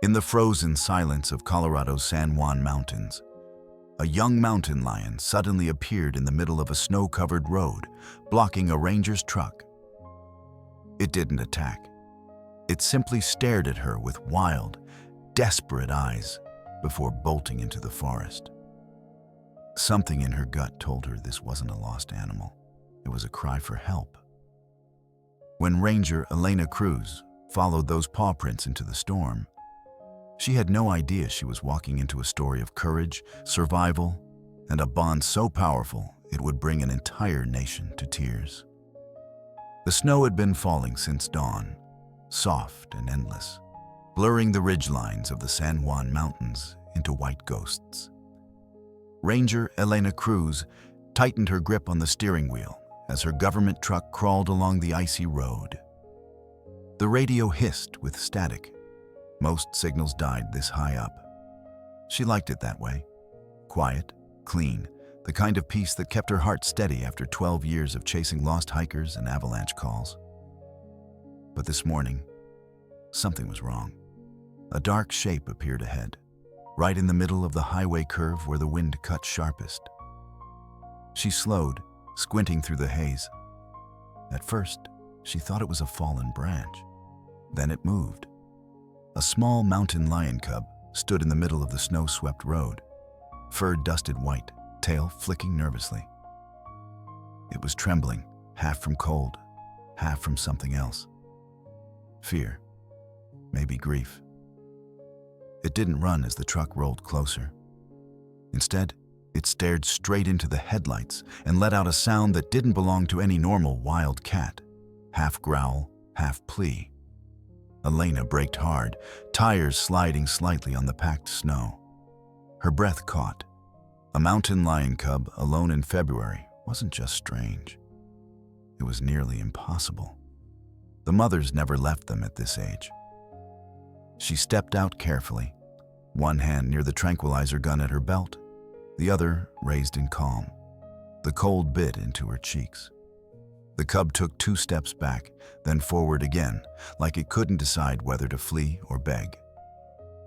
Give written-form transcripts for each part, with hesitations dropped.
In the frozen silence of Colorado's San Juan Mountains, a young mountain lion suddenly appeared in the middle of a snow-covered road, blocking a ranger's truck. It didn't attack. It simply stared at her with wild, desperate eyes before bolting into the forest. Something in her gut told her this wasn't a lost animal. It was a cry for help. When Ranger Elena Cruz followed those paw prints into the storm, she had no idea she was walking into a story of courage, survival, and a bond so powerful it would bring an entire nation to tears. The snow had been falling since dawn, soft and endless, blurring the ridgelines of the San Juan Mountains into white ghosts. Ranger Elena Cruz tightened her grip on the steering wheel as her government truck crawled along the icy road. The radio hissed with static. Most signals died this high up. She liked it that way. Quiet, clean, the kind of peace that kept her heart steady after 12 years of chasing lost hikers and avalanche calls. But this morning, something was wrong. A dark shape appeared ahead, right in the middle of the highway curve where the wind cut sharpest. She slowed, squinting through the haze. At first, she thought it was a fallen branch. Then it moved. A small mountain lion cub stood in the middle of the snow-swept road, fur dusted white, tail flicking nervously. It was trembling, half from cold, half from something else. Fear, maybe grief. It didn't run as the truck rolled closer. Instead, it stared straight into the headlights and let out a sound that didn't belong to any normal wild cat, half growl, half plea. Elena braked hard, tires sliding slightly on the packed snow. Her breath caught. A mountain lion cub alone in February wasn't just strange. It was nearly impossible. The mothers never left them at this age. She stepped out carefully, one hand near the tranquilizer gun at her belt, the other raised in calm. The cold bit into her cheeks. The cub took 2 steps back, then forward again, like it couldn't decide whether to flee or beg.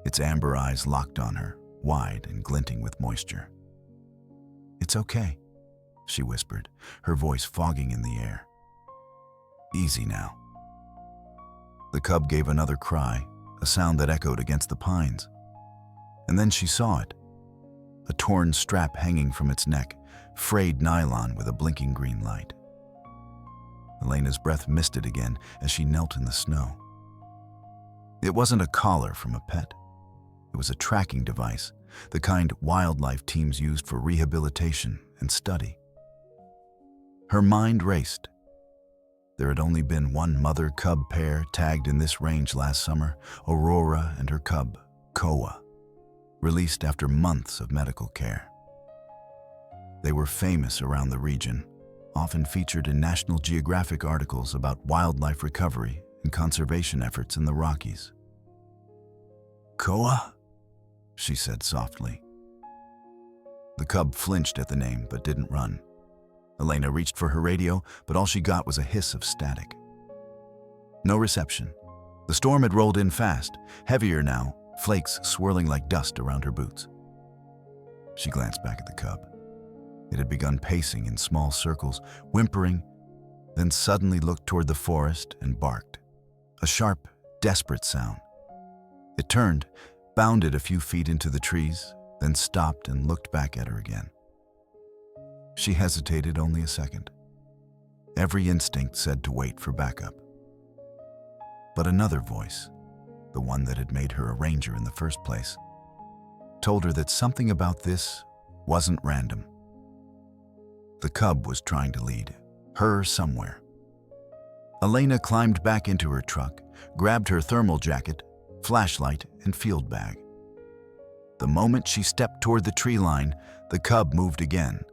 Its amber eyes locked on her, wide and glinting with moisture. "It's okay," she whispered, her voice fogging in the air. "Easy now." The cub gave another cry, a sound that echoed against the pines. And then she saw it. A torn strap hanging from its neck, frayed nylon with a blinking green light. Elena's breath misted again as she knelt in the snow. It wasn't a collar from a pet. It was a tracking device, the kind wildlife teams used for rehabilitation and study. Her mind raced. There had only been one mother-cub pair tagged in this range last summer, Aurora and her cub, Koa, released after months of medical care. They were famous around the region, often featured in National Geographic articles about wildlife recovery and conservation efforts in the Rockies. "Koa?" she said softly. The cub flinched at the name but didn't run. Elena reached for her radio, but all she got was a hiss of static. No reception. The storm had rolled in fast, heavier now, flakes swirling like dust around her boots. She glanced back at the cub. It had begun pacing in small circles, whimpering, then suddenly looked toward the forest and barked. A sharp, desperate sound. It turned, bounded a few feet into the trees, then stopped and looked back at her again. She hesitated only a second. Every instinct said to wait for backup. But another voice, the one that had made her a ranger in the first place, told her that something about this wasn't random. The cub was trying to lead her somewhere. Elena climbed back into her truck, grabbed her thermal jacket, flashlight, and field bag. The moment she stepped toward the tree line, the cub moved again,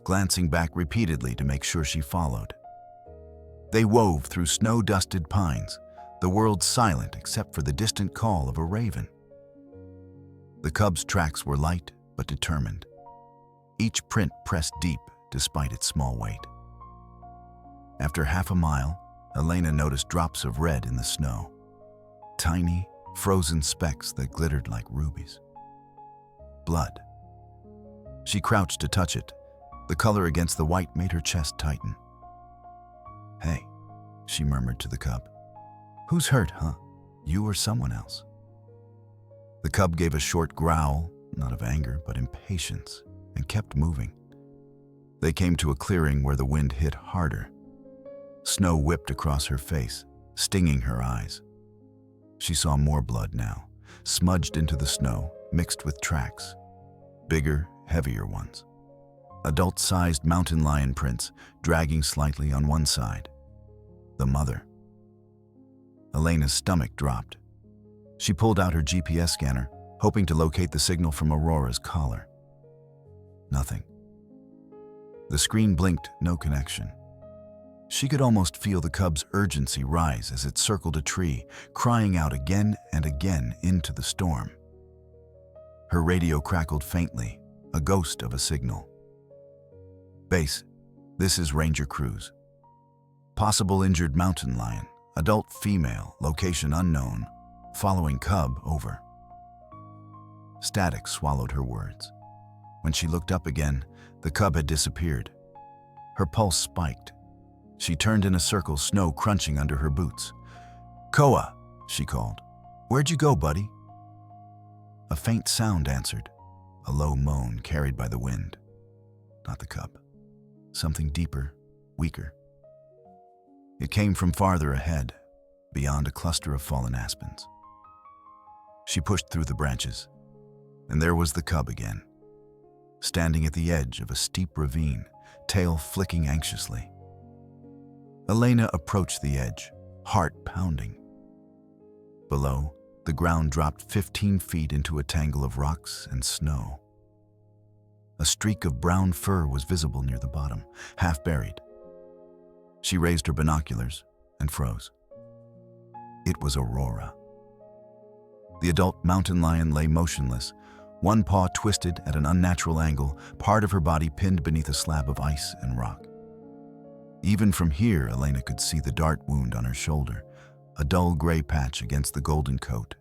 glancing back repeatedly to make sure she followed. They wove through snow-dusted pines, the world silent except for the distant call of a raven. The cub's tracks were light but determined. Each print pressed deep despite its small weight. After half a mile, Elena noticed drops of red in the snow. Tiny, frozen specks that glittered like rubies. Blood. She crouched to touch it. The color against the white made her chest tighten. "Hey," she murmured to the cub. "Who's hurt, huh? You or someone else?" The cub gave a short growl, not of anger, but impatience, and kept moving. They came to a clearing where the wind hit harder. Snow whipped across her face, stinging her eyes. She saw more blood now, smudged into the snow, mixed with tracks. Bigger, heavier ones. Adult-sized mountain lion prints, dragging slightly on one side. The mother. Elena's stomach dropped. She pulled out her GPS scanner, hoping to locate the signal from Aurora's collar. Nothing. The screen blinked, no connection. She could almost feel the cub's urgency rise as it circled a tree, crying out again and again into the storm. Her radio crackled faintly, a ghost of a signal. "Base, this is Ranger Cruz. Possible injured mountain lion, adult female, location unknown, following cub over." Static swallowed her words. When she looked up again, the cub had disappeared. Her pulse spiked. She turned in a circle, snow crunching under her boots. "Koa," she called. "Where'd you go, buddy?" A faint sound answered, a low moan carried by the wind. Not the cub. Something deeper, weaker. It came from farther ahead, beyond a cluster of fallen aspens. She pushed through the branches, and there was the cub again, standing at the edge of a steep ravine, tail flicking anxiously. Elena approached the edge, heart pounding. Below, the ground dropped 15 feet into a tangle of rocks and snow. A streak of brown fur was visible near the bottom, half buried. She raised her binoculars and froze. It was Aurora. The adult mountain lion lay motionless, one paw twisted at an unnatural angle, part of her body pinned beneath a slab of ice and rock. Even from here, Elena could see the dart wound on her shoulder, a dull gray patch against the golden coat.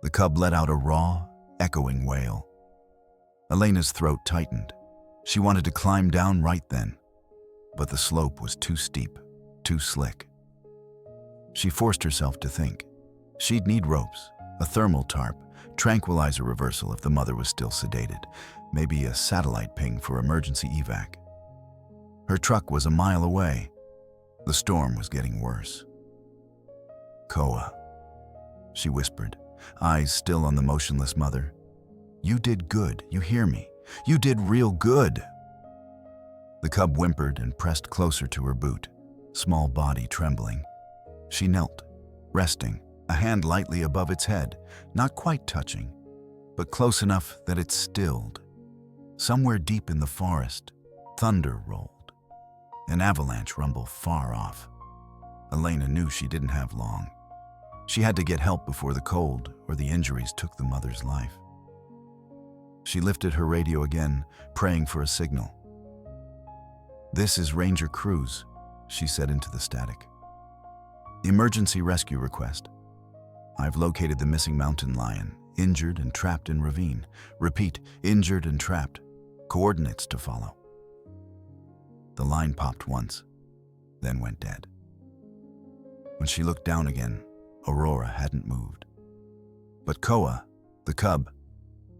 The cub let out a raw, echoing wail. Elena's throat tightened. She wanted to climb down right then, but the slope was too steep, too slick. She forced herself to think. She'd need ropes, a thermal tarp, tranquilizer reversal if the mother was still sedated, maybe a satellite ping for emergency evac. Her truck was a mile away. The storm was getting worse. "Koa," she whispered, eyes still on the motionless mother. "You did good, you hear me? You did real good." The cub whimpered and pressed closer to her boot, small body trembling. She knelt, resting, a hand lightly above its head, not quite touching, but close enough that it stilled. Somewhere deep in the forest, thunder rolled. An avalanche rumble far off. Elena knew she didn't have long. She had to get help before the cold or the injuries took the mother's life. She lifted her radio again, praying for a signal. "This is Ranger Cruz," she said into the static. "Emergency rescue request. I've located the missing mountain lion, injured and trapped in ravine. Repeat, injured and trapped. Coordinates to follow." The line popped once, then went dead. When she looked down again, Aurora hadn't moved. But Koa, the cub,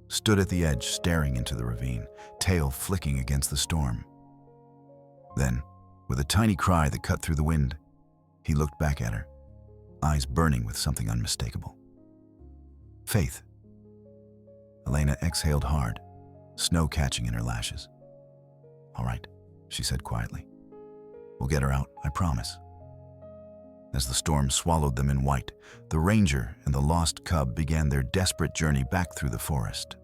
stood at the edge staring into the ravine, tail flicking against the storm. Then, with a tiny cry that cut through the wind, he looked back at her, eyes burning with something unmistakable. "Faith." Elena exhaled hard, snow catching in her lashes. "All right," she said quietly. "We'll get her out, I promise." As the storm swallowed them in white, the ranger and the lost cub began their desperate journey back through the forest.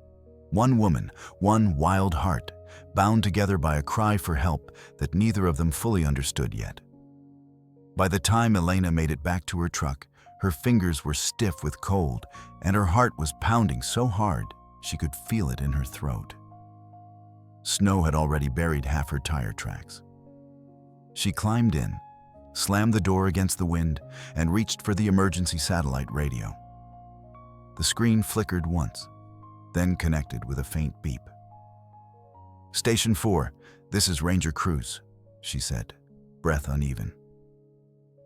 One woman, one wild heart, bound together by a cry for help that neither of them fully understood yet. By the time Elena made it back to her truck, her fingers were stiff with cold, and her heart was pounding so hard she could feel it in her throat. Snow had already buried half her tire tracks. She climbed in, slammed the door against the wind, and reached for the emergency satellite radio. The screen flickered once, then connected with a faint beep. "Station 4, this is Ranger Cruz," she said, breath uneven.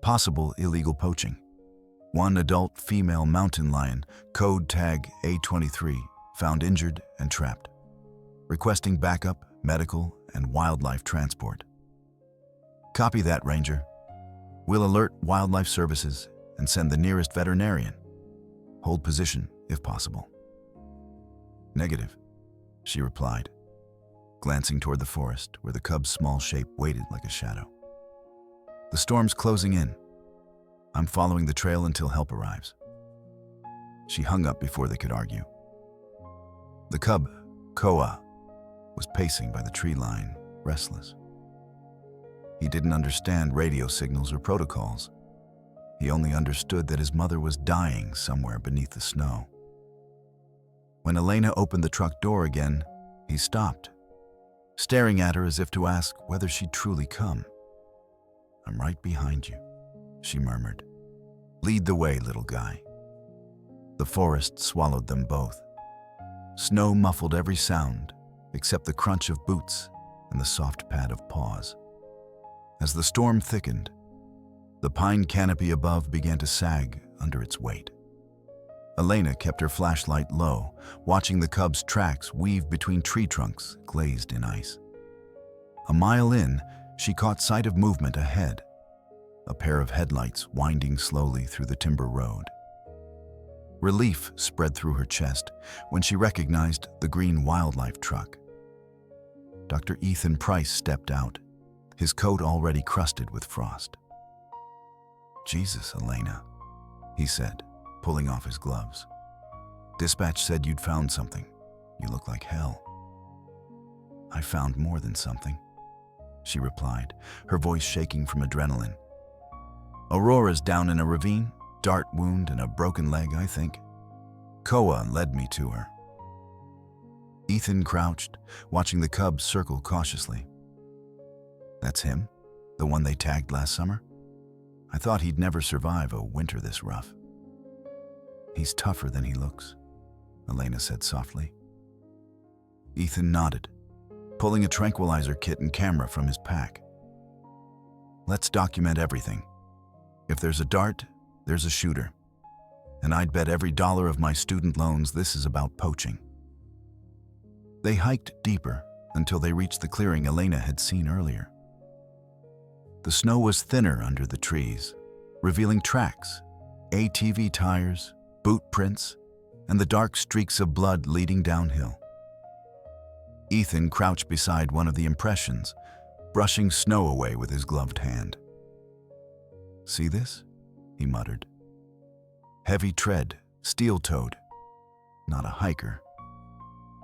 "Possible illegal poaching. One adult female mountain lion, code tag A23, found injured and trapped. Requesting backup, medical, and wildlife transport." "Copy that, Ranger. We'll alert wildlife services and send the nearest veterinarian. Hold position, if possible." "Negative," she replied, glancing toward the forest where the cub's small shape waited like a shadow. "The storm's closing in. I'm following the trail until help arrives." She hung up before they could argue. The cub, Koa, was pacing by the tree line, restless. He didn't understand radio signals or protocols. He only understood that his mother was dying somewhere beneath the snow. When Elena opened the truck door again, he stopped, staring at her as if to ask whether she'd truly come. "I'm right behind you," she murmured. "Lead the way, little guy." The forest swallowed them both. Snow muffled every sound except the crunch of boots and the soft pad of paws. As the storm thickened, the pine canopy above began to sag under its weight. Elena kept her flashlight low, watching the cub's tracks weave between tree trunks glazed in ice. A mile in, she caught sight of movement ahead, a pair of headlights winding slowly through the timber road. Relief spread through her chest when she recognized the green wildlife truck. Dr. Ethan Price stepped out, his coat already crusted with frost. "Jesus, Elena," he said, pulling off his gloves. "Dispatch said you'd found something. You look like hell." "I found more than something," she replied, her voice shaking from adrenaline. "Aurora's down in a ravine, dart wound and a broken leg, I think. Koa led me to her." Ethan crouched, watching the cub circle cautiously. "That's him? The one they tagged last summer? I thought he'd never survive a winter this rough." "He's tougher than he looks," Elena said softly. Ethan nodded, pulling a tranquilizer kit and camera from his pack. "Let's document everything. If there's a dart, there's a shooter. And I'd bet every dollar of my student loans this is about poaching." They hiked deeper until they reached the clearing Elena had seen earlier. The snow was thinner under the trees, revealing tracks, ATV tires, boot prints, and the dark streaks of blood leading downhill. Ethan crouched beside one of the impressions, brushing snow away with his gloved hand. "See this?" he muttered. "Heavy tread, steel-toed. Not a hiker.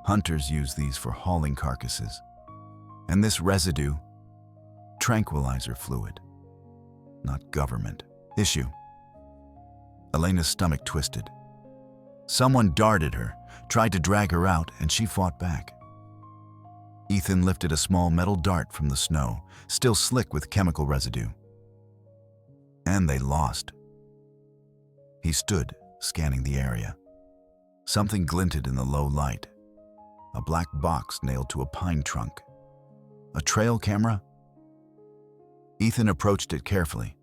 Hunters use these for hauling carcasses. And this residue, tranquilizer fluid. Not government. Issue." Elena's stomach twisted. Someone darted her, tried to drag her out, and she fought back. Ethan lifted a small metal dart from the snow, still slick with chemical residue. And they lost. He stood, scanning the area. Something glinted in the low light. A black box nailed to a pine trunk. A trail camera? Ethan approached it carefully,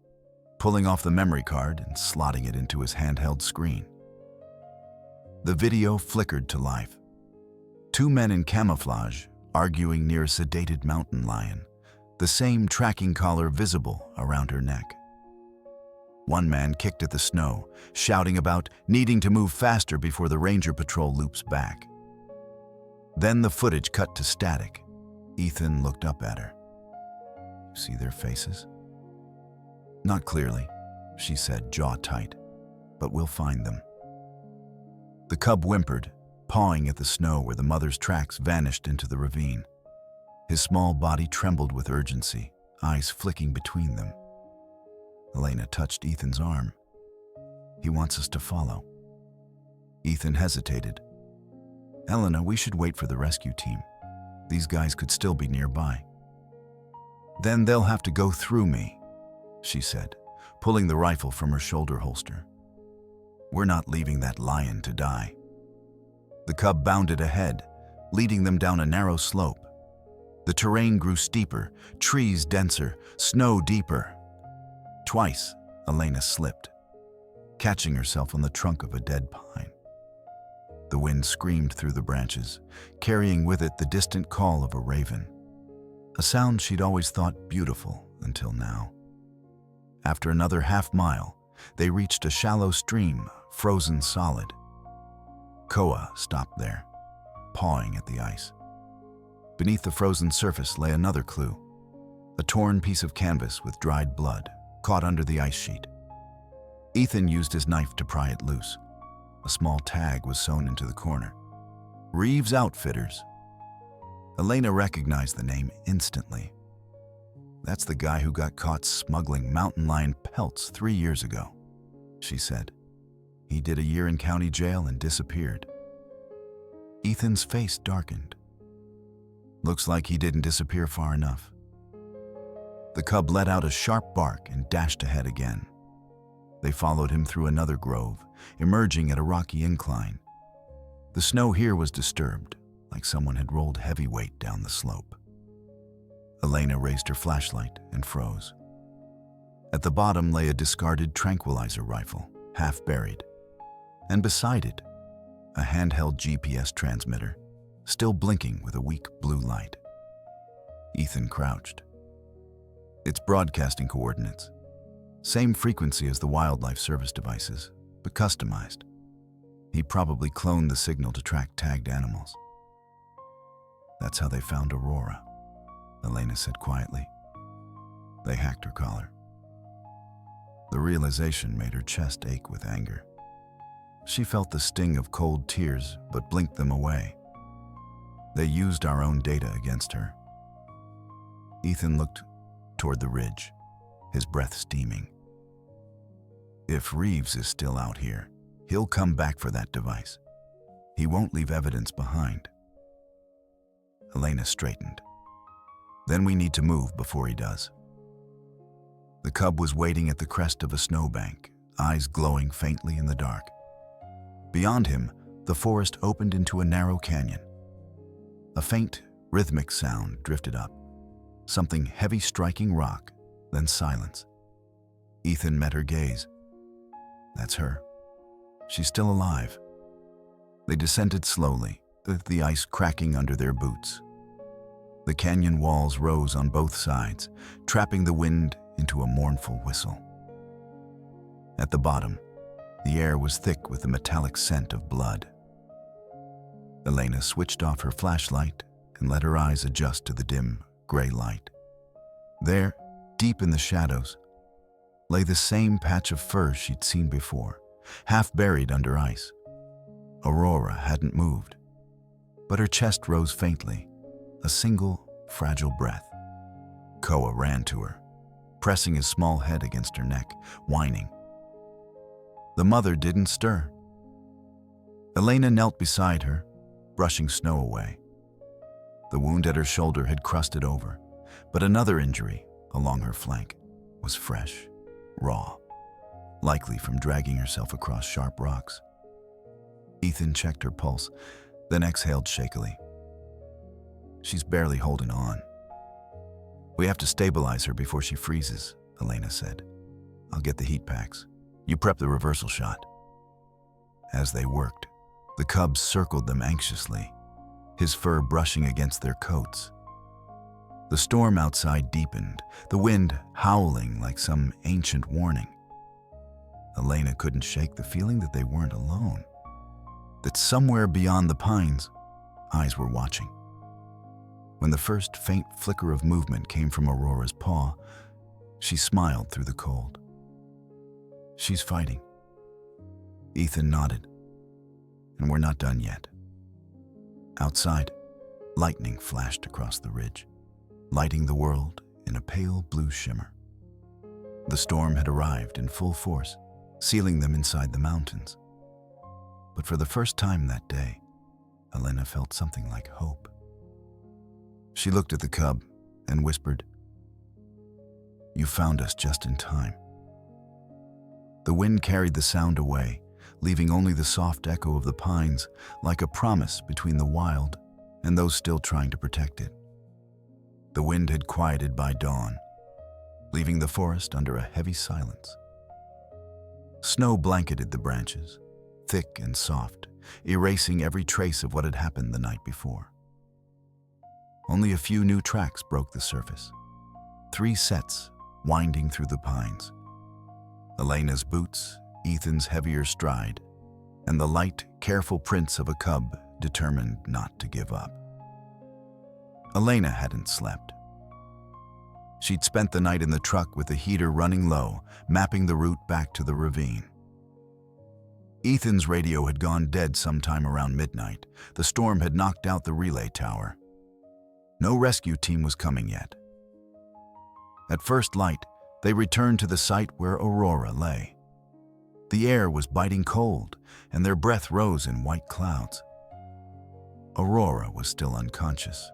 pulling off the memory card and slotting it into his handheld screen. The video flickered to life. Two men in camouflage arguing near a sedated mountain lion, the same tracking collar visible around her neck. One man kicked at the snow, shouting about needing to move faster before the ranger patrol loops back. Then the footage cut to static. Ethan looked up at her. "See their faces?" "Not clearly," she said, jaw tight, "but we'll find them." The cub whimpered, pawing at the snow where the mother's tracks vanished into the ravine. His small body trembled with urgency, eyes flicking between them. Elena touched Ethan's arm. "He wants us to follow." Ethan hesitated. "Elena, we should wait for the rescue team. These guys could still be nearby." "Then they'll have to go through me," she said, pulling the rifle from her shoulder holster. We're not leaving that lion to die. The cub bounded ahead, leading them down a narrow slope. The terrain grew steeper, trees denser, snow deeper. Twice, Elena slipped, catching herself on the trunk of a dead pine. The wind screamed through the branches, carrying with it the distant call of a raven, a sound she'd always thought beautiful until now. After another half-mile, they reached a shallow stream, frozen solid. Koa stopped there, pawing at the ice. Beneath the frozen surface lay another clue, a torn piece of canvas with dried blood, caught under the ice sheet. Ethan used his knife to pry it loose. A small tag was sewn into the corner. Reeves Outfitters. Elena recognized the name instantly. That's the guy who got caught smuggling mountain lion pelts 3 years ago, she said. He did a year in county jail and disappeared. Ethan's face darkened. Looks like he didn't disappear far enough. The cub let out a sharp bark and dashed ahead again. They followed him through another grove, emerging at a rocky incline. The snow here was disturbed, like someone had rolled heavy weight down the slope. Elena raised her flashlight and froze. At the bottom lay a discarded tranquilizer rifle, half buried, and beside it, a handheld GPS transmitter, still blinking with a weak blue light. Ethan crouched. Its broadcasting coordinates. Same frequency as the Wildlife Service devices, but customized. He probably cloned the signal to track tagged animals. That's how they found Aurora, Elena said quietly. They hacked her collar. The realization made her chest ache with anger. She felt the sting of cold tears, but blinked them away. They used our own data against her. Ethan looked toward the ridge, his breath steaming. If Reeves is still out here, he'll come back for that device. He won't leave evidence behind. Elena straightened. Then we need to move before he does. The cub was waiting at the crest of a snowbank, eyes glowing faintly in the dark. Beyond him, the forest opened into a narrow canyon. A faint, rhythmic sound drifted up, something heavy striking rock, then silence. Ethan met her gaze. That's her. She's still alive. They descended slowly, the ice cracking under their boots. The canyon walls rose on both sides, trapping the wind into a mournful whistle. At the bottom, the air was thick with the metallic scent of blood. Elena switched off her flashlight and let her eyes adjust to the dim, gray light. There, deep in the shadows, lay the same patch of fur she'd seen before, half buried under ice. Aurora hadn't moved, but her chest rose faintly, a single, fragile breath. Koa ran to her, pressing his small head against her neck, whining. The mother didn't stir. Elena knelt beside her, brushing snow away. The wound at her shoulder had crusted over, but another injury, along her flank, was fresh, raw, likely from dragging herself across sharp rocks. Ethan checked her pulse, then exhaled shakily. She's barely holding on. We have to stabilize her before she freezes, Elena said. I'll get the heat packs. You prep the reversal shot. As they worked, the cub circled them anxiously, his fur brushing against their coats. The storm outside deepened, the wind howling like some ancient warning. Elena couldn't shake the feeling that they weren't alone, that somewhere beyond the pines, eyes were watching. When the first faint flicker of movement came from Aurora's paw, she smiled through the cold. She's fighting. Ethan nodded. And we're not done yet. Outside, lightning flashed across the ridge, lighting the world in a pale blue shimmer. The storm had arrived in full force, sealing them inside the mountains. But for the first time that day, Elena felt something like hope. She looked at the cub and whispered, "You found us just in time." The wind carried the sound away, leaving only the soft echo of the pines like a promise between the wild and those still trying to protect it. The wind had quieted by dawn, leaving the forest under a heavy silence. Snow blanketed the branches, thick and soft, erasing every trace of what had happened the night before. Only a few new tracks broke the surface, 3 sets winding through the pines. Elena's boots, Ethan's heavier stride, and the light, careful prints of a cub determined not to give up. Elena hadn't slept. She'd spent the night in the truck with the heater running low, mapping the route back to the ravine. Ethan's radio had gone dead sometime around midnight. The storm had knocked out the relay tower. No rescue team was coming yet. At first light, they returned to the site where Aurora lay. The air was biting cold, and their breath rose in white clouds. Aurora was still unconscious,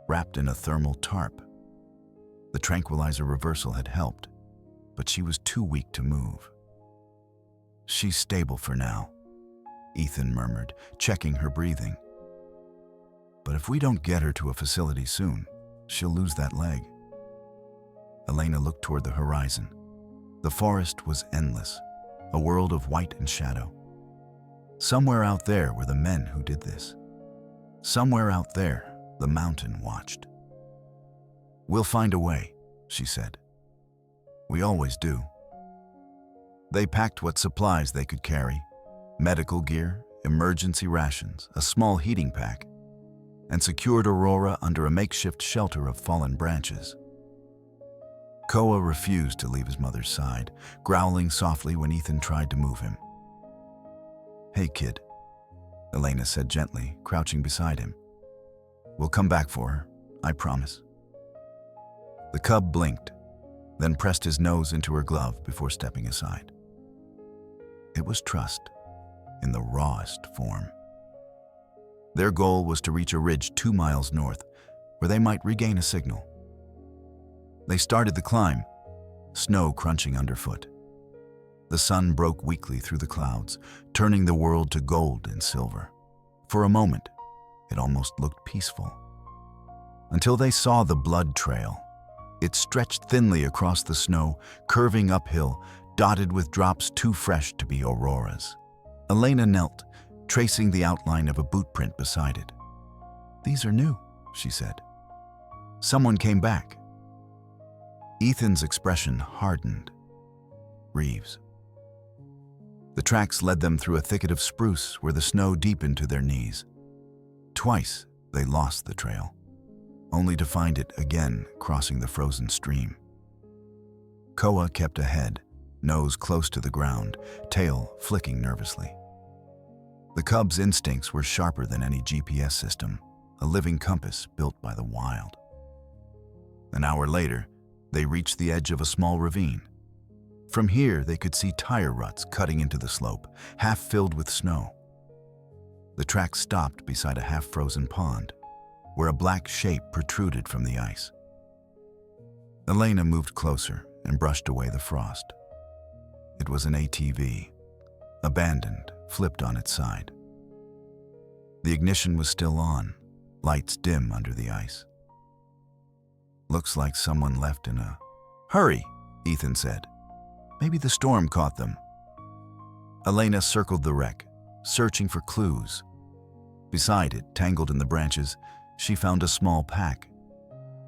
wrapped in a thermal tarp. The tranquilizer reversal had helped, but she was too weak to move. "She's stable for now," Ethan murmured, checking her breathing. "But if we don't get her to a facility soon, she'll lose that leg." Elena looked toward the horizon. The forest was endless, a world of white and shadow. Somewhere out there were the men who did this. Somewhere out there, the mountain watched. "We'll find a way," she said. "We always do." They packed what supplies they could carry: medical gear, emergency rations, a small heating pack, and secured Aurora under a makeshift shelter of fallen branches. Koa refused to leave his mother's side, growling softly when Ethan tried to move him. "Hey, kid," Elena said gently, crouching beside him. "We'll come back for her, I promise." The cub blinked, then pressed his nose into her glove before stepping aside. It was trust, in the rawest form. Their goal was to reach a ridge 2 miles north, where they might regain a signal. They started the climb, snow crunching underfoot. The sun broke weakly through the clouds, turning the world to gold and silver. For a moment, it almost looked peaceful. Until they saw the blood trail. It stretched thinly across the snow, curving uphill, dotted with drops too fresh to be Aurora's. Elena knelt, tracing the outline of a boot print beside it. "These are new," she said. "Someone came back." Ethan's expression hardened. Reeves. The tracks led them through a thicket of spruce where the snow deepened to their knees. Twice they lost the trail, only to find it again crossing the frozen stream. Koa kept ahead, nose close to the ground, tail flicking nervously. The cub's instincts were sharper than any GPS system, a living compass built by the wild. An hour later, they reached the edge of a small ravine. From here, they could see tire ruts cutting into the slope, half filled with snow. The track stopped beside a half-frozen pond, where a black shape protruded from the ice. Elena moved closer and brushed away the frost. It was an ATV, abandoned, flipped on its side. The ignition was still on, lights dim under the ice. "Looks like someone left in a hurry," Ethan said. "Maybe the storm caught them." Elena circled the wreck, searching for clues. Beside it, tangled in the branches, she found a small pack.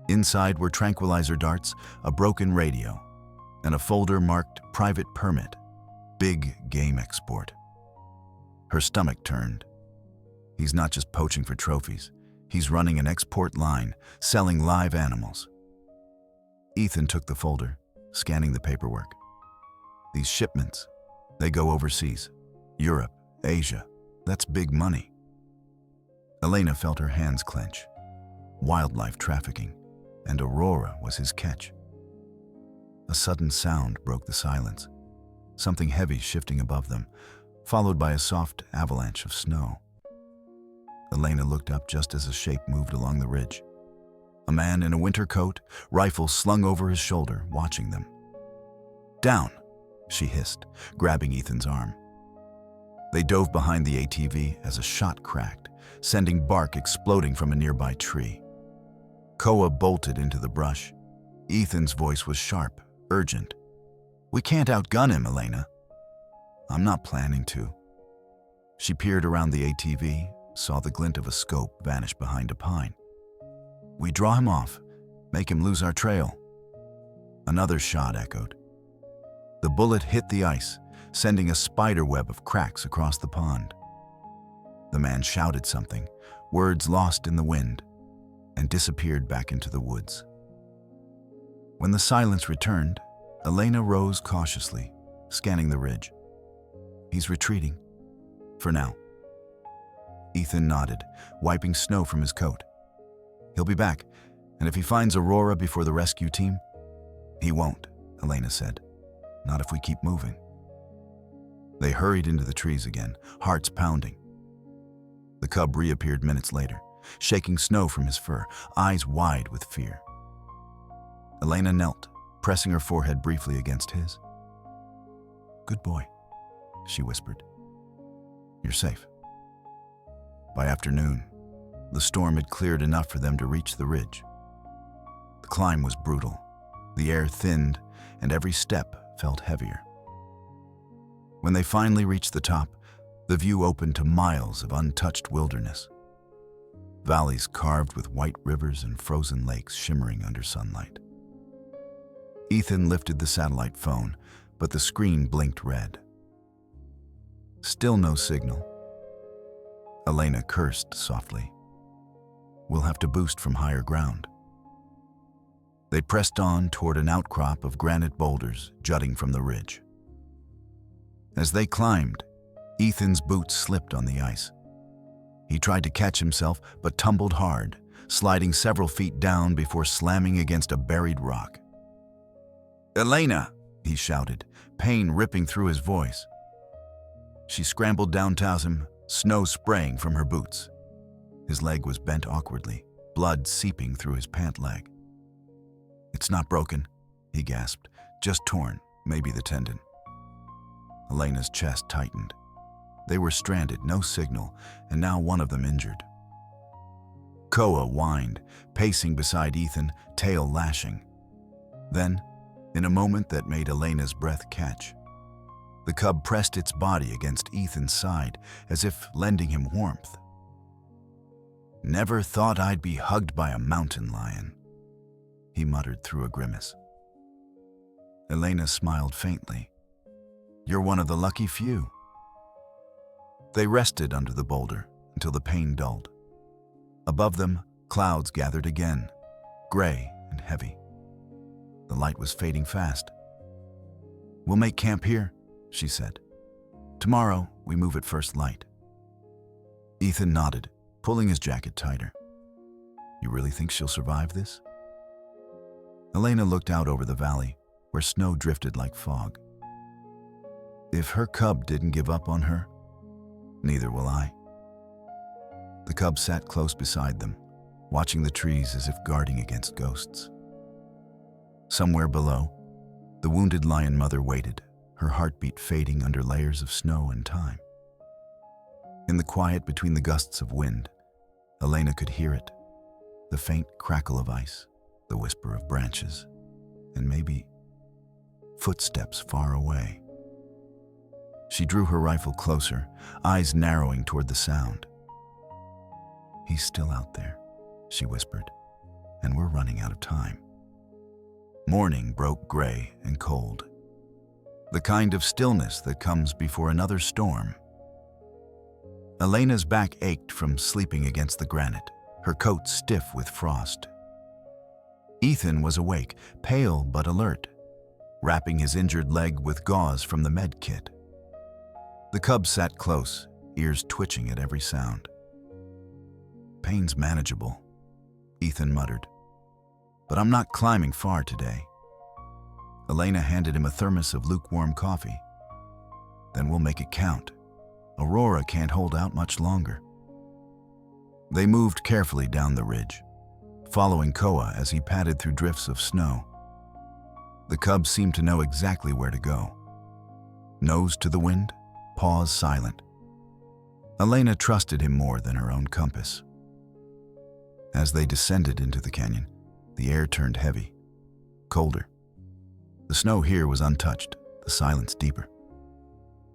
Inside were tranquilizer darts, a broken radio, and a folder marked Private Permit, Big Game Export. Her stomach turned. He's not just poaching for trophies. He's running an export line, selling live animals. Ethan took the folder, scanning the paperwork. These shipments, they go overseas. Europe, Asia, that's big money. Elena felt her hands clench. Wildlife trafficking, and Aurora was his catch. A sudden sound broke the silence, something heavy shifting above them, followed by a soft avalanche of snow. Elena looked up just as a shape moved along the ridge. A man in a winter coat, rifle slung over his shoulder, watching them. "Down," she hissed, grabbing Ethan's arm. They dove behind the ATV as a shot cracked, sending bark exploding from a nearby tree. Koa bolted into the brush. Ethan's voice was sharp, urgent. "We can't outgun him, Elena." "I'm not planning to." She peered around the ATV, saw the glint of a scope vanish behind a pine. "We draw him off, make him lose our trail." Another shot echoed. The bullet hit the ice, sending a spider web of cracks across the pond. The man shouted something, words lost in the wind, and disappeared back into the woods. When the silence returned, Elena rose cautiously, scanning the ridge. "He's retreating. For now." Ethan nodded, wiping snow from his coat. "He'll be back, and if he finds Aurora before the rescue team..." "He won't," Elena said. "Not if we keep moving." They hurried into the trees again, hearts pounding. The cub reappeared minutes later, shaking snow from his fur, eyes wide with fear. Elena knelt, pressing her forehead briefly against his. "Good boy," she whispered. "You're safe." By afternoon, the storm had cleared enough for them to reach the ridge. The climb was brutal. The air thinned, and every step felt heavier. When they finally reached the top, the view opened to miles of untouched wilderness. Valleys carved with white rivers and frozen lakes shimmering under sunlight. Ethan lifted the satellite phone, but the screen blinked red. Still no signal. Elena cursed softly. "We'll have to boost from higher ground." They pressed on toward an outcrop of granite boulders jutting from the ridge. As they climbed, Ethan's boots slipped on the ice. He tried to catch himself, but tumbled hard, sliding several feet down before slamming against a buried rock. "Elena!" he shouted, pain ripping through his voice. She scrambled down to him, snow spraying from her boots. His leg was bent awkwardly, blood seeping through his pant leg. "It's not broken," he gasped, "just torn, maybe the tendon." Elena's chest tightened. They were stranded, no signal, and now one of them injured. Koa whined, pacing beside Ethan, tail lashing. Then, in a moment that made Elena's breath catch, the cub pressed its body against Ethan's side, as if lending him warmth. "Never thought I'd be hugged by a mountain lion," he muttered through a grimace. Elena smiled faintly. "You're one of the lucky few." They rested under the boulder until the pain dulled. Above them, clouds gathered again, gray and heavy. The light was fading fast. "We'll make camp here," she said. "Tomorrow, we move at first light." Ethan nodded, pulling his jacket tighter. "You really think she'll survive this?" Elena looked out over the valley, where snow drifted like fog. "If her cub didn't give up on her, neither will I." The cub sat close beside them, watching the trees as if guarding against ghosts. Somewhere below, the wounded lion mother waited, her heartbeat fading under layers of snow and time. In the quiet between the gusts of wind, Elena could hear it, the faint crackle of ice, the whisper of branches, and maybe footsteps far away. She drew her rifle closer, eyes narrowing toward the sound. "He's still out there," she whispered, "and we're running out of time." Morning broke gray and cold, the kind of stillness that comes before another storm. Elena's back ached from sleeping against the granite, her coat stiff with frost. Ethan was awake, pale but alert, wrapping his injured leg with gauze from the med kit. The cub sat close, ears twitching at every sound. "Pain's manageable," Ethan muttered. "But I'm not climbing far today." Elena handed him a thermos of lukewarm coffee. "Then we'll make it count. Aurora can't hold out much longer." They moved carefully down the ridge, following Koa as he padded through drifts of snow. The cub seemed to know exactly where to go. Nose to the wind, paws silent, Elena trusted him more than her own compass. As they descended into the canyon, the air turned heavy, colder. The snow here was untouched, the silence deeper.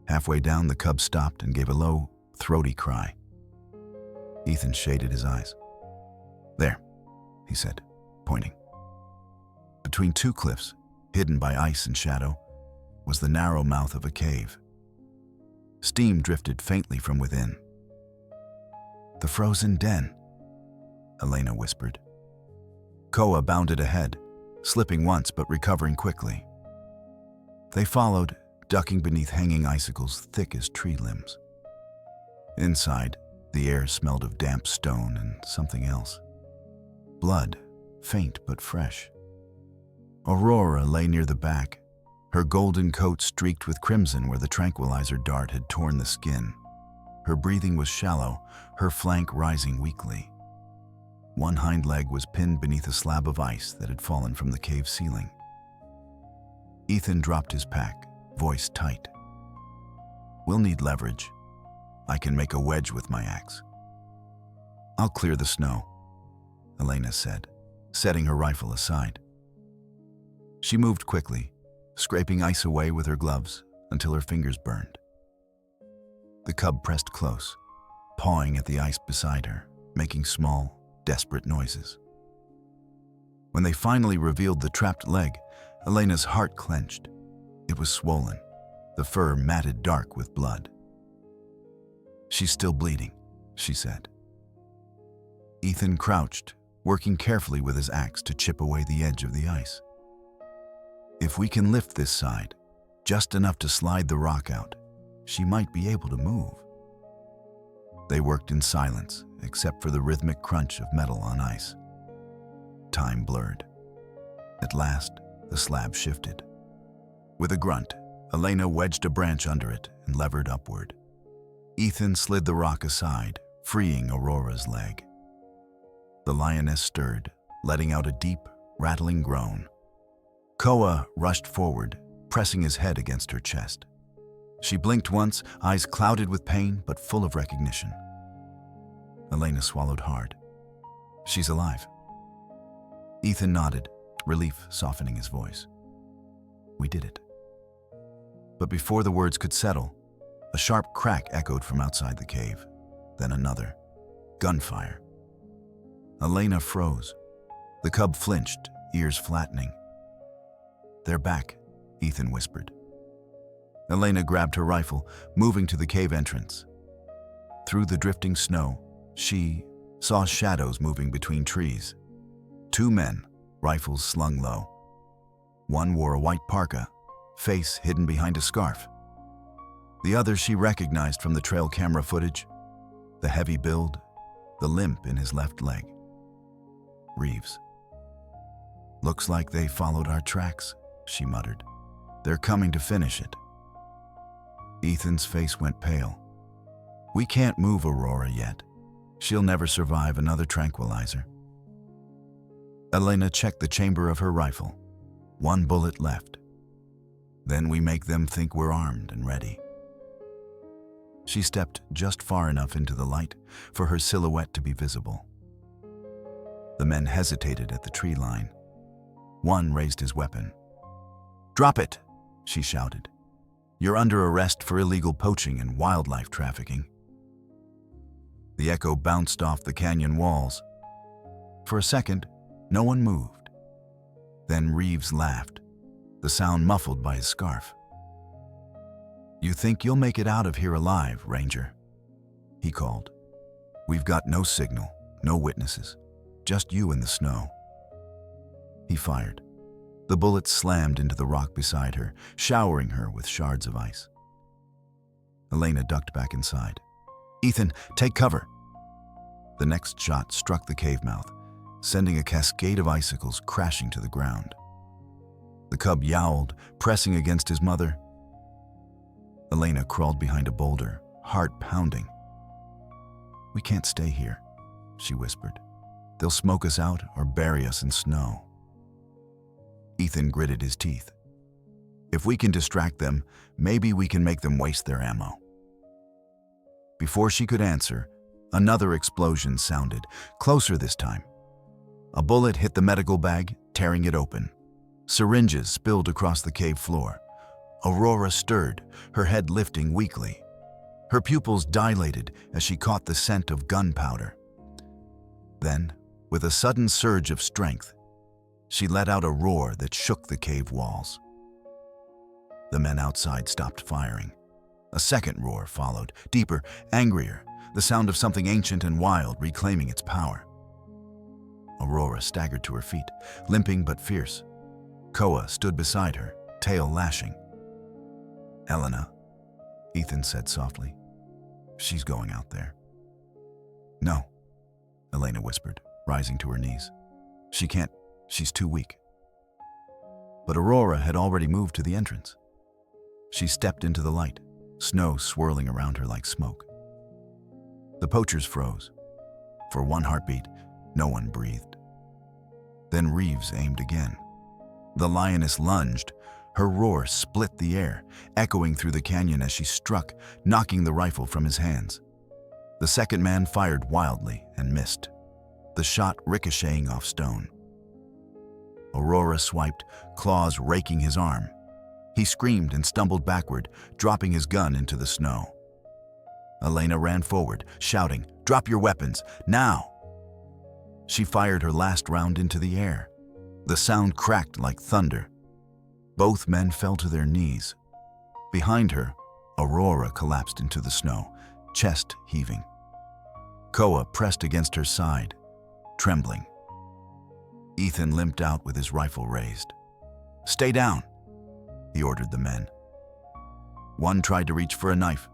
Halfway down, the cub stopped and gave a low, throaty cry. Ethan shaded his eyes. "There," he said, pointing. Between two cliffs, hidden by ice and shadow, was the narrow mouth of a cave. Steam drifted faintly from within. "The frozen den," Elena whispered. Koa bounded ahead, slipping once but recovering quickly. They followed, ducking beneath hanging icicles thick as tree limbs. Inside, the air smelled of damp stone and something else. Blood, faint but fresh. Aurora lay near the back, her golden coat streaked with crimson where the tranquilizer dart had torn the skin. Her breathing was shallow, her flank rising weakly. One hind leg was pinned beneath a slab of ice that had fallen from the cave ceiling. Ethan dropped his pack, voice tight. "We'll need leverage. I can make a wedge with my axe." "I'll clear the snow," Elena said, setting her rifle aside. She moved quickly, scraping ice away with her gloves until her fingers burned. The cub pressed close, pawing at the ice beside her, making small, desperate noises. When they finally revealed the trapped leg, Elena's heart clenched. It was swollen, the fur matted dark with blood. "She's still bleeding," she said. Ethan crouched, working carefully with his axe to chip away the edge of the ice. "If we can lift this side, just enough to slide the rock out, she might be able to move." They worked in silence, except for the rhythmic crunch of metal on ice. Time blurred. At last, the slab shifted. With a grunt, Elena wedged a branch under it and levered upward. Ethan slid the rock aside, freeing Aurora's leg. The lioness stirred, letting out a deep, rattling groan. Koa rushed forward, pressing his head against her chest. She blinked once, eyes clouded with pain but full of recognition. Elena swallowed hard. "She's alive." Ethan nodded, relief softening his voice. "We did it." But before the words could settle, a sharp crack echoed from outside the cave, then another. Gunfire. Elena froze. The cub flinched, ears flattening. "They're back," Ethan whispered. Elena grabbed her rifle, moving to the cave entrance. Through the drifting snow, she saw shadows moving between trees. Two men, rifles slung low. One wore a white parka, face hidden behind a scarf. The other she recognized from the trail camera footage, the heavy build, the limp in his left leg. Reeves. "Looks like they followed our tracks," she muttered. "They're coming to finish it." Ethan's face went pale. "We can't move Aurora yet. She'll never survive another tranquilizer." Elena checked the chamber of her rifle. One bullet left. "Then we make them think we're armed and ready." She stepped just far enough into the light for her silhouette to be visible. The men hesitated at the tree line. One raised his weapon. "Drop it," she shouted. "You're under arrest for illegal poaching and wildlife trafficking." The echo bounced off the canyon walls. For a second, no one moved. Then Reeves laughed, the sound muffled by his scarf. "You think you'll make it out of here alive, Ranger?" he called. "We've got no signal, no witnesses, just you in the snow." He fired. The bullets slammed into the rock beside her, showering her with shards of ice. Elena ducked back inside. "Ethan, take cover!" The next shot struck the cave mouth, sending a cascade of icicles crashing to the ground. The cub yowled, pressing against his mother. Elena crawled behind a boulder, heart pounding. "We can't stay here," she whispered. "They'll smoke us out or bury us in snow." Ethan gritted his teeth. "If we can distract them, maybe we can make them waste their ammo." Before she could answer, another explosion sounded, closer this time. A bullet hit the medical bag, tearing it open. Syringes spilled across the cave floor. Aurora stirred, her head lifting weakly. Her pupils dilated as she caught the scent of gunpowder. Then, with a sudden surge of strength, she let out a roar that shook the cave walls. The men outside stopped firing. A second roar followed, deeper, angrier, the sound of something ancient and wild reclaiming its power. Aurora staggered to her feet, limping but fierce. Koa stood beside her, tail lashing. "Elena," Ethan said softly. "She's going out there." "No," Elena whispered, rising to her knees. "She can't. She's too weak." But Aurora had already moved to the entrance. She stepped into the light, snow swirling around her like smoke. The poachers froze. For one heartbeat, no one breathed. Then Reeves aimed again. The lioness lunged. Her roar split the air, echoing through the canyon as she struck, knocking the rifle from his hands. The second man fired wildly and missed, the shot ricocheting off stone. Aurora swiped, claws raking his arm. He screamed and stumbled backward, dropping his gun into the snow. Elena ran forward, shouting, "Drop your weapons, now!" She fired her last round into the air. The sound cracked like thunder. Both men fell to their knees. Behind her, Aurora collapsed into the snow, chest heaving. Koa pressed against her side, trembling. Ethan limped out with his rifle raised. "Stay down," he ordered the men. One tried to reach for a knife,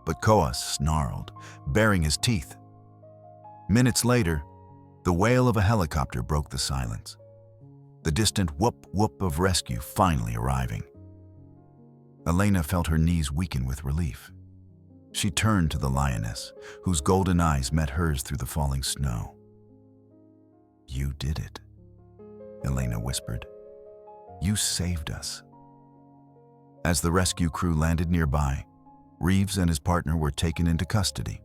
but Koa snarled, baring his teeth. Minutes later, the wail of a helicopter broke the silence, the distant whoop-whoop of rescue finally arriving. Elena felt her knees weaken with relief. She turned to the lioness, whose golden eyes met hers through the falling snow. "You did it," Elena whispered. "You saved us." As the rescue crew landed nearby, Reeves and his partner were taken into custody.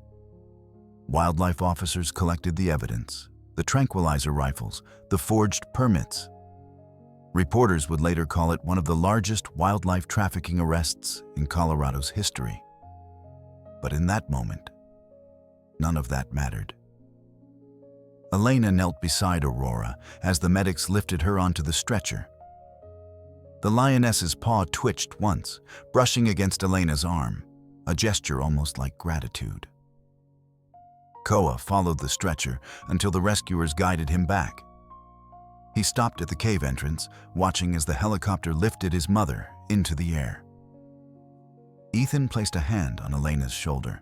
Wildlife officers collected the evidence, the tranquilizer rifles, the forged permits. Reporters would later call it one of the largest wildlife trafficking arrests in Colorado's history. But in that moment, none of that mattered. Elena knelt beside Aurora as the medics lifted her onto the stretcher. The lioness's paw twitched once, brushing against Elena's arm, a gesture almost like gratitude. Koa followed the stretcher until the rescuers guided him back. He stopped at the cave entrance, watching as the helicopter lifted his mother into the air. Ethan placed a hand on Elena's shoulder.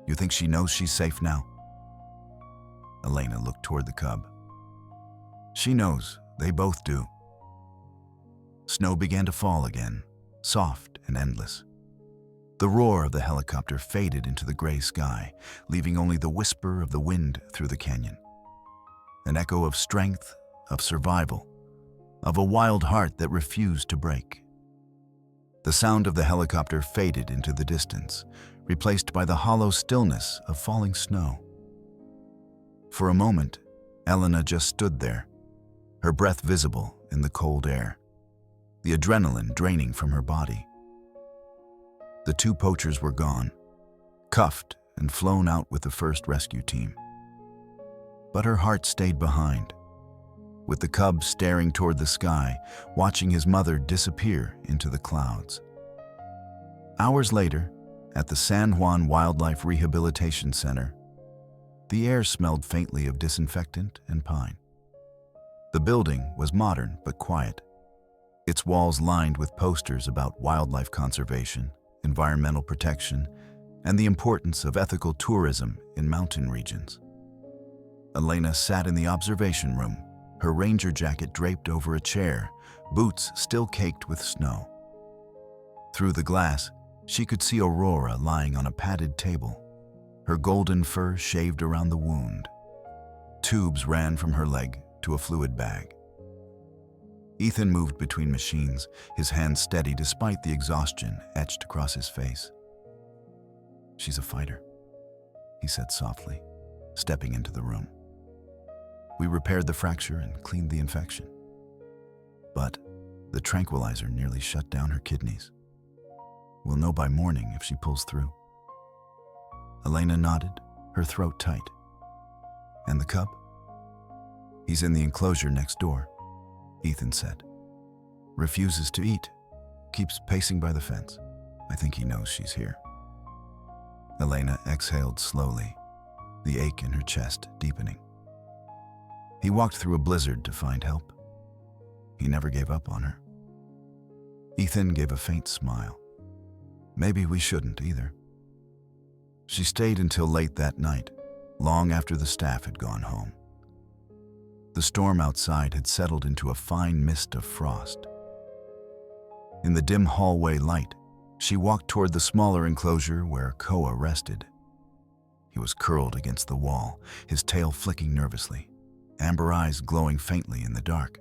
"You think she knows she's safe now?" Elena looked toward the cub. "She knows, they both do." Snow began to fall again, soft and endless. The roar of the helicopter faded into the gray sky, leaving only the whisper of the wind through the canyon. An echo of strength, of survival, of a wild heart that refused to break. The sound of the helicopter faded into the distance, replaced by the hollow stillness of falling snow. For a moment, Elena just stood there, her breath visible in the cold air, the adrenaline draining from her body. The two poachers were gone, cuffed and flown out with the first rescue team. But her heart stayed behind, with the cub staring toward the sky, watching his mother disappear into the clouds. Hours later, at the San Juan Wildlife Rehabilitation Center, the air smelled faintly of disinfectant and pine. The building was modern but quiet, its walls lined with posters about wildlife conservation, environmental protection, and the importance of ethical tourism in mountain regions. Elena sat in the observation room, her ranger jacket draped over a chair, boots still caked with snow. Through the glass, she could see Aurora lying on a padded table, her golden fur shaved around the wound. Tubes ran from her leg to a fluid bag. Ethan moved between machines, his hands steady despite the exhaustion etched across his face. She's a fighter, he said softly, stepping into the room. We repaired the fracture and cleaned the infection. But the tranquilizer nearly shut down her kidneys. We'll know by morning if she pulls through. Elena nodded, her throat tight. And the cub? He's in the enclosure next door, Ethan said. Refuses to eat, keeps pacing by the fence. I think he knows she's here. Elena exhaled slowly, the ache in her chest deepening. He walked through a blizzard to find help. He never gave up on her. Ethan gave a faint smile. Maybe we shouldn't either. She stayed until late that night, long after the staff had gone home. The storm outside had settled into a fine mist of frost. In the dim hallway light, she walked toward the smaller enclosure where Koa rested. He was curled against the wall, his tail flicking nervously, amber eyes glowing faintly in the dark.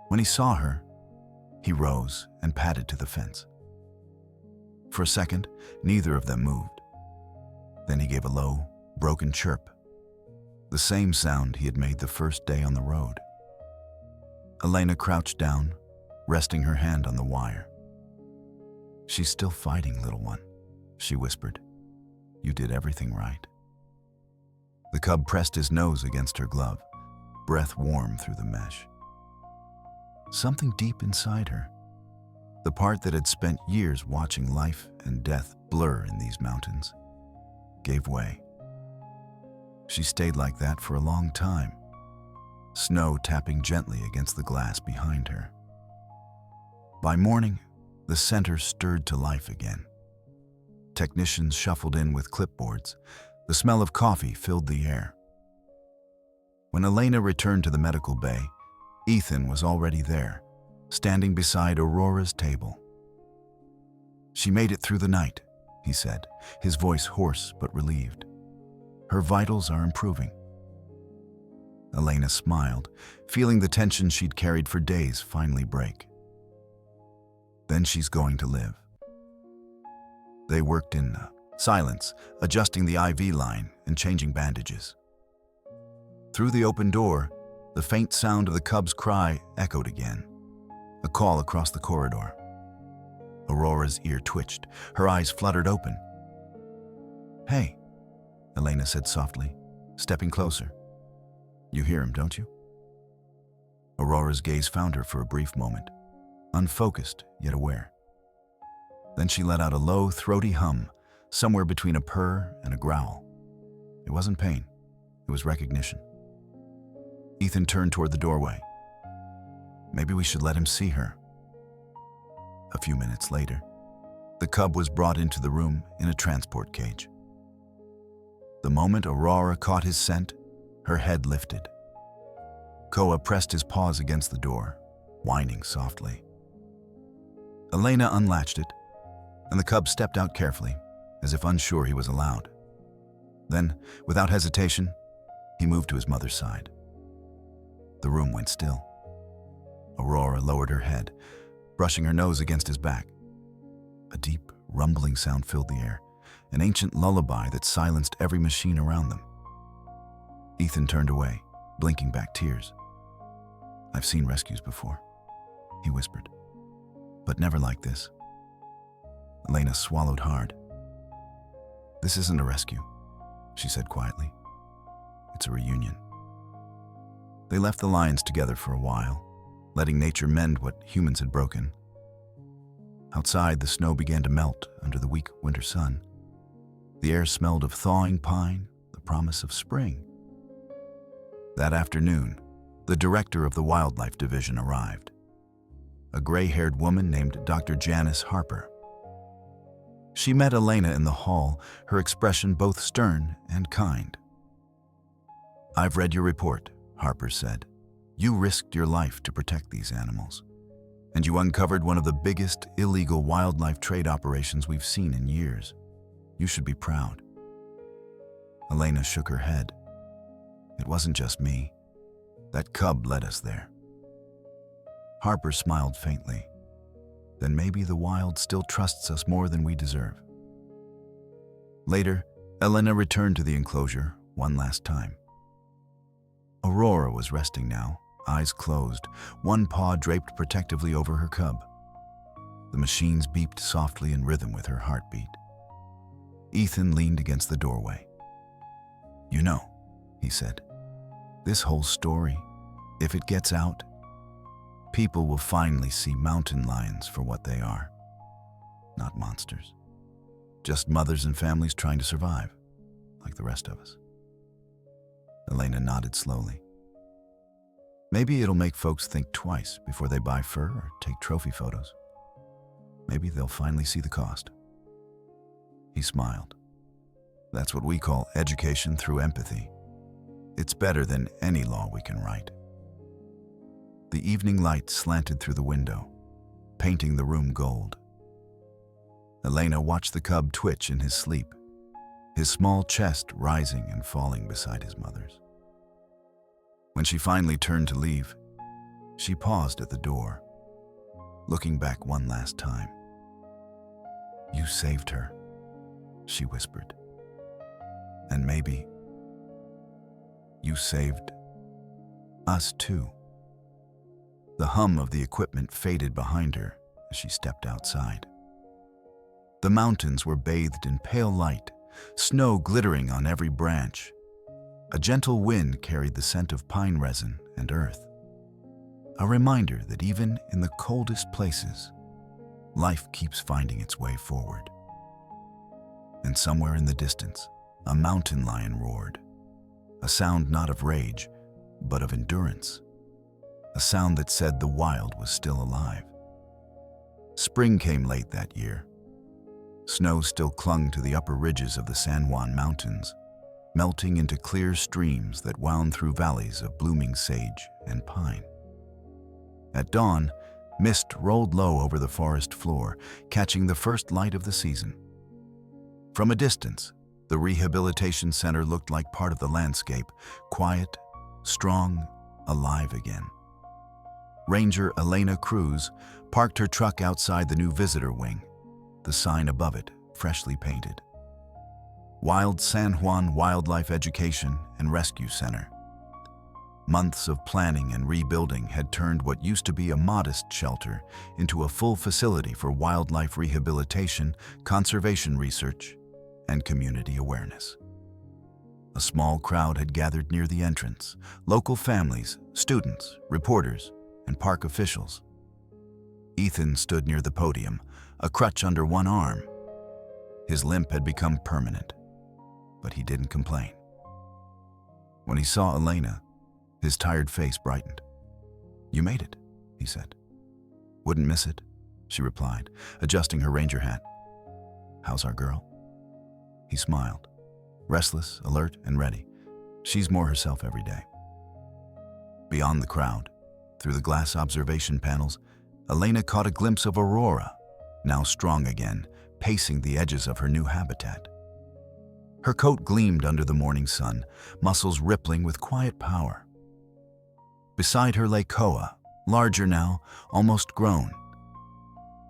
When he saw her, he rose and padded to the fence. For a second, neither of them moved. Then he gave a low, broken chirp, the same sound he had made the first day on the road. Elena crouched down, resting her hand on the wire. She's still fighting, little one, she whispered. You did everything right. The cub pressed his nose against her glove, breath warm through the mesh. Something deep inside her, the part that had spent years watching life and death blur in these mountains, gave way. She stayed like that for a long time, snow tapping gently against the glass behind her. By morning, the center stirred to life again. Technicians shuffled in with clipboards. The smell of coffee filled the air. When Elena returned to the medical bay, Ethan was already there, standing beside Aurora's table. She made it through the night, he said, his voice hoarse but relieved. Her vitals are improving. Elena smiled, feeling the tension she'd carried for days finally break. Then she's going to live. They worked in silence, adjusting the IV line and changing bandages. Through the open door, the faint sound of the cub's cry echoed again, a call across the corridor. Aurora's ear twitched, her eyes fluttered open. Hey, Elena said softly, stepping closer. You hear him, don't you? Aurora's gaze found her for a brief moment, unfocused yet aware. Then she let out a low, throaty hum, somewhere between a purr and a growl. It wasn't pain, it was recognition. Ethan turned toward the doorway. Maybe we should let him see her. A few minutes later, the cub was brought into the room in a transport cage. The moment Aurora caught his scent, her head lifted. Koa pressed his paws against the door, whining softly. Elena unlatched it, and the cub stepped out carefully, as if unsure he was allowed. Then, without hesitation, he moved to his mother's side. The room went still. Aurora lowered her head, brushing her nose against his back. A deep, rumbling sound filled the air, an ancient lullaby that silenced every machine around them. Ethan turned away, blinking back tears. I've seen rescues before, he whispered, but never like this. Elena swallowed hard. This isn't a rescue, she said quietly. It's a reunion. They left the lions together for a while, letting nature mend what humans had broken. Outside, the snow began to melt under the weak winter sun. The air smelled of thawing pine, the promise of spring. That afternoon, the director of the wildlife division arrived, a gray-haired woman named Dr. Janice Harper. She met Elena in the hall, her expression both stern and kind. I've read your report, Harper said. You risked your life to protect these animals, and you uncovered one of the biggest illegal wildlife trade operations we've seen in years. You should be proud. Elena shook her head. It wasn't just me. That cub led us there. Harper smiled faintly. Then maybe the wild still trusts us more than we deserve. Later, Elena returned to the enclosure one last time. Aurora was resting now, eyes closed, one paw draped protectively over her cub. The machines beeped softly in rhythm with her heartbeat. Ethan leaned against the doorway. "You know," he said, "this whole story, if it gets out, people will finally see mountain lions for what they are. Not monsters. Just mothers and families trying to survive, like the rest of us." Elena nodded slowly. "Maybe it'll make folks think twice before they buy fur or take trophy photos. Maybe they'll finally see the cost." He smiled. "That's what we call education through empathy. It's better than any law we can write." The evening light slanted through the window, painting the room gold. Elena watched the cub twitch in his sleep, his small chest rising and falling beside his mother's. When she finally turned to leave, she paused at the door, looking back one last time. "You saved her," she whispered. "And maybe you saved us too." The hum of the equipment faded behind her as she stepped outside. The mountains were bathed in pale light, snow glittering on every branch. A gentle wind carried the scent of pine resin and earth. A reminder that even in the coldest places, life keeps finding its way forward. And somewhere in the distance, a mountain lion roared. A sound not of rage, but of endurance. A sound that said the wild was still alive. Spring came late that year. Snow still clung to the upper ridges of the San Juan Mountains, melting into clear streams that wound through valleys of blooming sage and pine. At dawn, mist rolled low over the forest floor, catching the first light of the season. From a distance, the rehabilitation center looked like part of the landscape, quiet, strong, alive again. Ranger Elena Cruz parked her truck outside the new visitor wing, the sign above it freshly painted. Wild San Juan Wildlife Education and Rescue Center. Months of planning and rebuilding had turned what used to be a modest shelter into a full facility for wildlife rehabilitation, conservation research, and community awareness. A small crowd had gathered near the entrance, local families, students, reporters, and park officials. Ethan stood near the podium, a crutch under one arm. His limp had become permanent, but he didn't complain. When he saw Elena, his tired face brightened. "You made it," he said. "Wouldn't miss it," she replied, adjusting her ranger hat. "How's our girl?" He smiled, restless, alert, and ready. "She's more herself every day." Beyond the crowd, through the glass observation panels, Elena caught a glimpse of Aurora, now strong again, pacing the edges of her new habitat. Her coat gleamed under the morning sun, muscles rippling with quiet power. Beside her lay Koa, larger now, almost grown.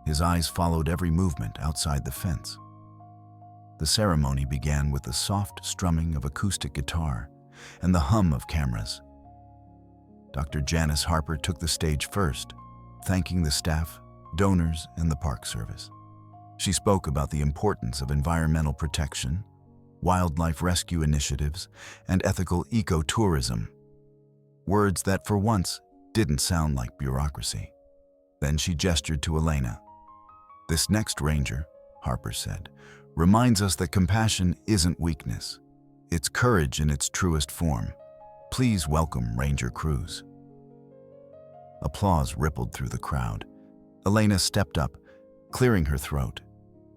His eyes followed every movement outside the fence. The ceremony began with the soft strumming of acoustic guitar and the hum of cameras. Dr. Janice Harper took the stage first, thanking the staff, donors, and the Park Service. She spoke about the importance of environmental protection, wildlife rescue initiatives, and ethical ecotourism, words that for once didn't sound like bureaucracy. Then she gestured to Elena. "This next ranger," Harper said, "reminds us that compassion isn't weakness. It's courage in its truest form. Please welcome Ranger Cruz." Applause rippled through the crowd. Elena stepped up, clearing her throat.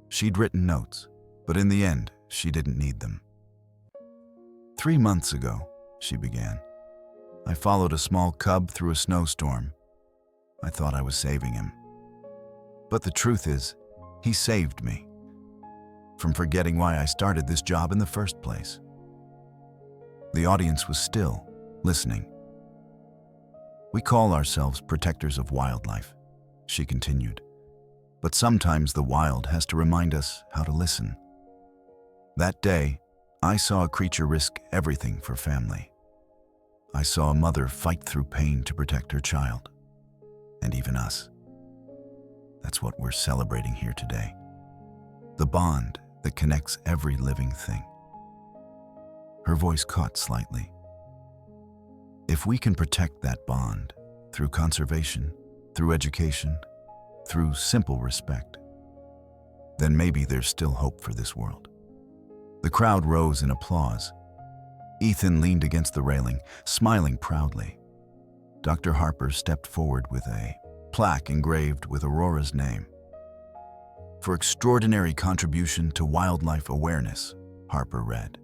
She'd written notes, but in the end, she didn't need them. "3 months ago," she began, "I followed a small cub through a snowstorm. I thought I was saving him. But the truth is, he saved me from forgetting why I started this job in the first place." The audience was still, listening. "We call ourselves protectors of wildlife," she continued, "but sometimes the wild has to remind us how to listen. That day, I saw a creature risk everything for family. I saw a mother fight through pain to protect her child, and even us. That's what we're celebrating here today. The bond that connects every living thing. Her voice caught slightly. If we can protect that bond through conservation, through education, through simple respect, then maybe there's still hope for this world. The crowd rose in applause. Ethan leaned against the railing, smiling proudly. Dr. Harper stepped forward with a plaque engraved with Aurora's name. For extraordinary contribution to wildlife awareness, Harper read.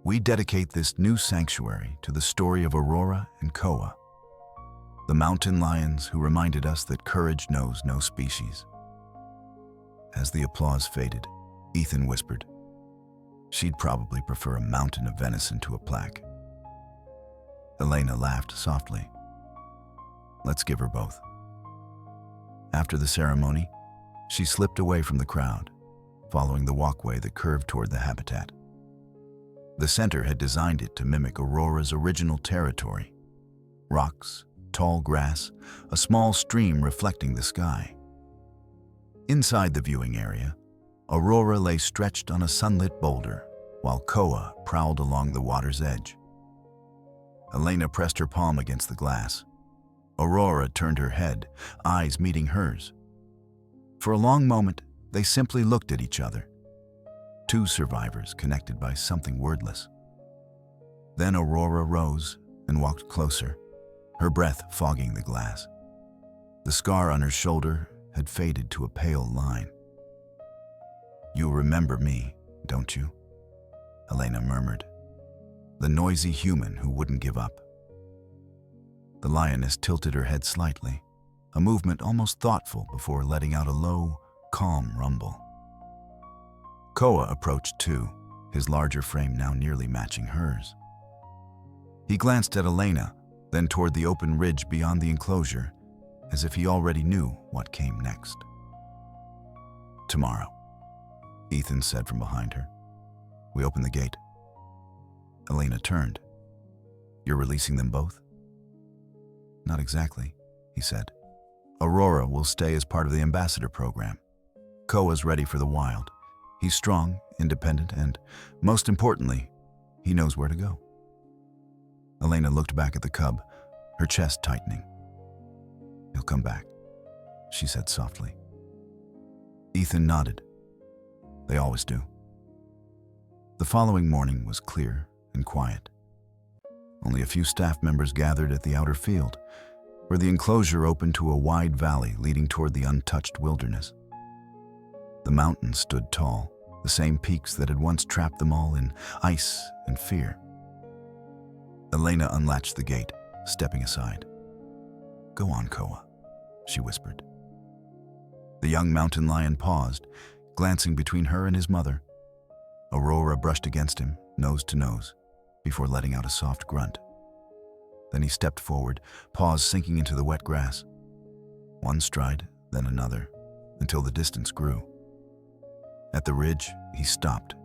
We dedicate this new sanctuary to the story of Aurora and Koa, the mountain lions who reminded us that courage knows no species. As the applause faded, Ethan whispered, she'd probably prefer a mountain of venison to a plaque. Elena laughed softly. Let's give her both. After the ceremony, she slipped away from the crowd, following the walkway that curved toward the habitat. The center had designed it to mimic Aurora's original territory. Rocks, tall grass, a small stream reflecting the sky. Inside the viewing area, Aurora lay stretched on a sunlit boulder, while Koa prowled along the water's edge. Elena pressed her palm against the glass. Aurora turned her head, eyes meeting hers. For a long moment, they simply looked at each other. Two survivors connected by something wordless. Then Aurora rose and walked closer, her breath fogging the glass. The scar on her shoulder had faded to a pale line. You remember me, don't you? Elena murmured. The noisy human who wouldn't give up. The lioness tilted her head slightly, a movement almost thoughtful before letting out a low, calm rumble. Koa approached too, his larger frame now nearly matching hers. He glanced at Elena, then toward the open ridge beyond the enclosure, as if he already knew what came next. Tomorrow, Ethan said from behind her. We open the gate. Elena turned. You're releasing them both? Not exactly, he said. Aurora will stay as part of the ambassador program. Koa's ready for the wild. He's strong, independent, and, most importantly, he knows where to go. Elena looked back at the cub, her chest tightening. He'll come back, she said softly. Ethan nodded. They always do. The following morning was clear and quiet. Only a few staff members gathered at the outer field, where the enclosure opened to a wide valley leading toward the untouched wilderness. The mountains stood tall, the same peaks that had once trapped them all in ice and fear. Elena unlatched the gate, stepping aside. Go on, Koa, she whispered. The young mountain lion paused, glancing between her and his mother. Aurora brushed against him, nose to nose, before letting out a soft grunt. Then he stepped forward, paws sinking into the wet grass. One stride, then another, until the distance grew. At the ridge, he stopped,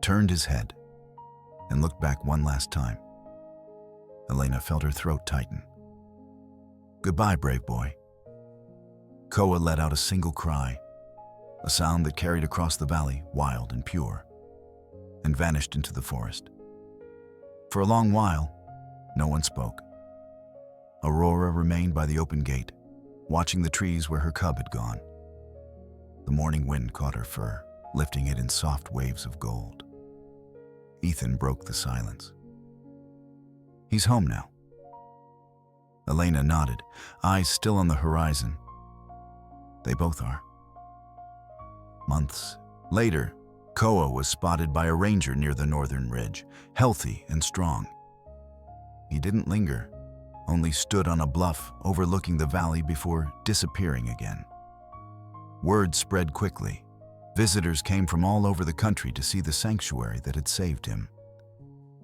turned his head, and looked back one last time. Elena felt her throat tighten. Goodbye, brave boy. Koa let out a single cry, a sound that carried across the valley, wild and pure, and vanished into the forest. For a long while, no one spoke. Aurora remained by the open gate, watching the trees where her cub had gone. The morning wind caught her fur, lifting it in soft waves of gold. Ethan broke the silence. He's home now. Elena nodded, eyes still on the horizon. They both are. Months later, Koa was spotted by a ranger near the northern ridge, healthy and strong. He didn't linger, only stood on a bluff overlooking the valley before disappearing again. Word spread quickly. Visitors came from all over the country to see the sanctuary that had saved him.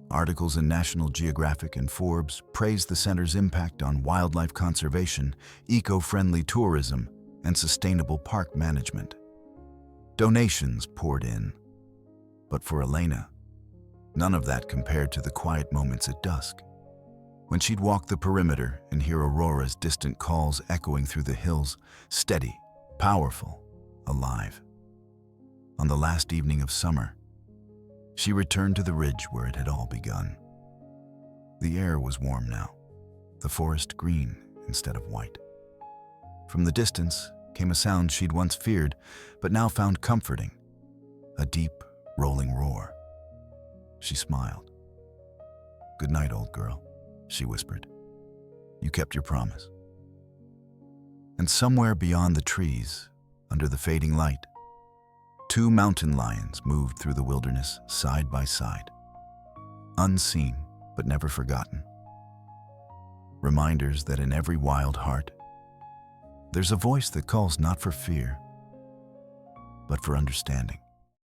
Articles in National Geographic and Forbes praised the center's impact on wildlife conservation, eco-friendly tourism, and sustainable park management. Donations poured in. But for Elena, none of that compared to the quiet moments at dusk, when she'd walk the perimeter and hear Aurora's distant calls echoing through the hills, steady, powerful, alive. On the last evening of summer, she returned to the ridge where it had all begun. The air was warm now, the forest green instead of white. From the distance came a sound she'd once feared, but now found comforting, a deep, rolling roar. She smiled. "Good night, old girl," she whispered. "You kept your promise." And somewhere beyond the trees, under the fading light, two mountain lions moved through the wilderness side by side, unseen but never forgotten. Reminders that in every wild heart, there's a voice that calls not for fear, but for understanding.